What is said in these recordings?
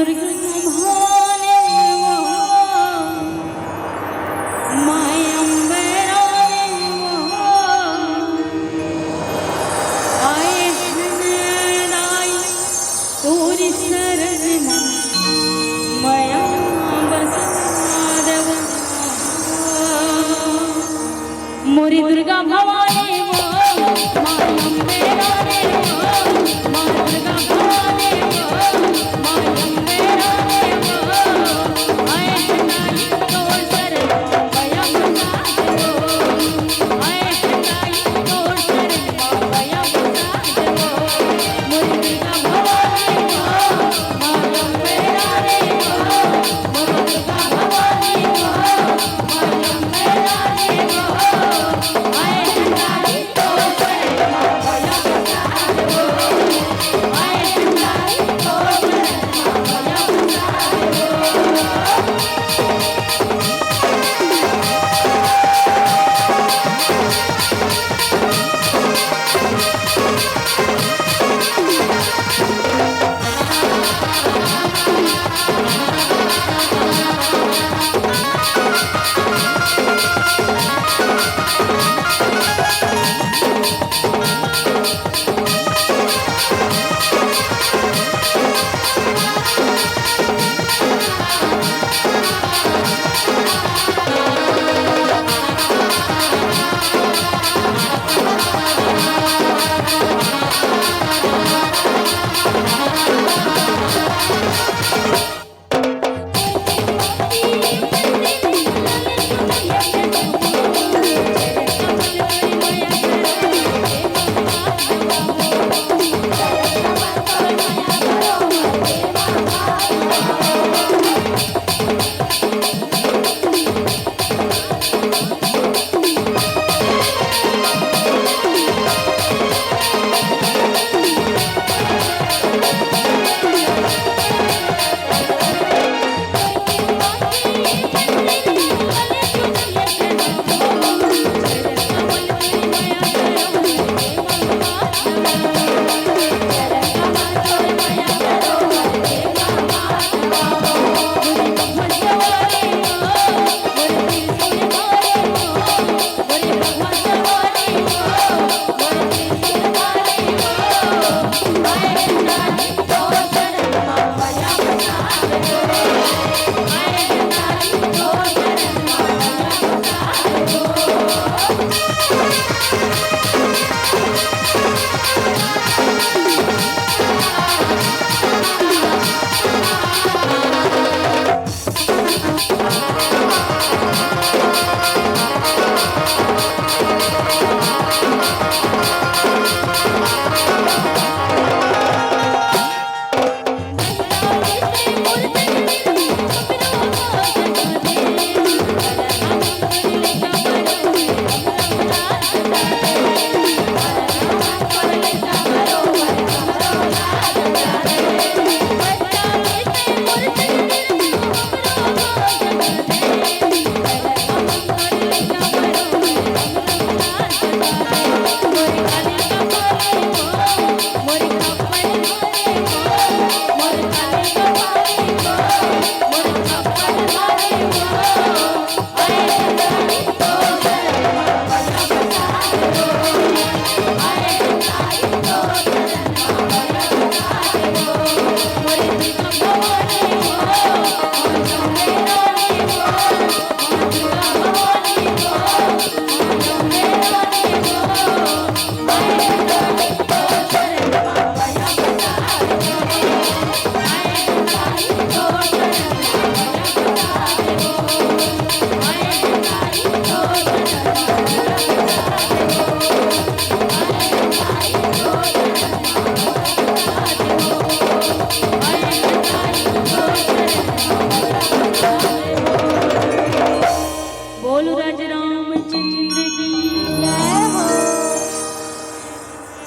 दुर्गा भवानी माय अम्बे रानी आए राई तोरी शरण माया बसादव मोरी दुर्गा भवानी माय अम्बे रानी माय दुर्गा भवानी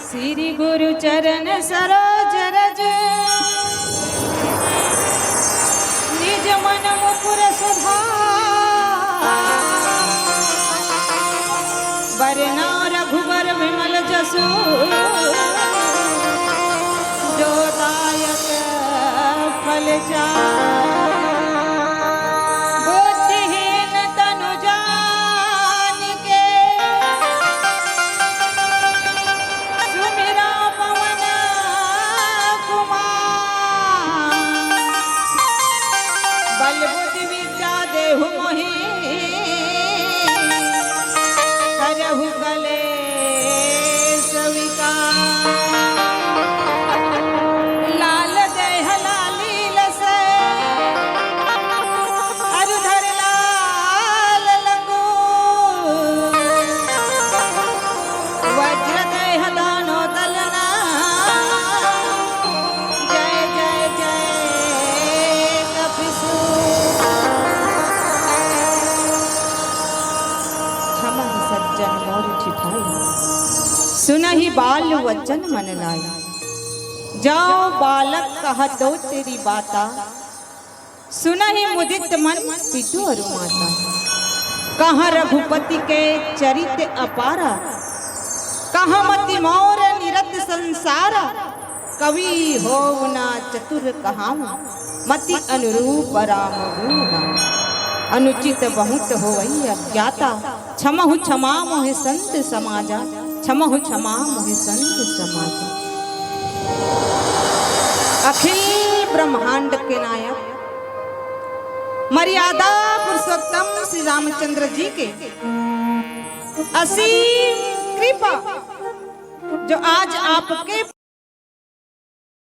श्री गुरु चरण सरोज रज निज मन मुकुर सुधार वरना रघुबर विमल जसु जो दायक बल बुद्धिहीन तनु जान के सुमिरा पवन कुमार बल बुद्धि विद्या देहु मोहि करहु गले सुनहि बाल वचन मन लाई जाओ बालक कह दो तेरी बाता सुनहि मुदित मन पितु अरु माता कहाँ रघुपति के चरित अपारा कहाँ मति मोर निरत संसारा कवि हो ना चतुर कहावा मति अनुरूप राम गुणा अनुचित बहुत होवई अज्ञाता क्षमहु क्षमा मोहि संत समाजा क्षमहु क्षमा मोहि संत समाज। अखिल ब्रह्मांड के नायक मर्यादा पुरुषोत्तम श्री रामचंद्र जी के असीम कृपा जो आज आपके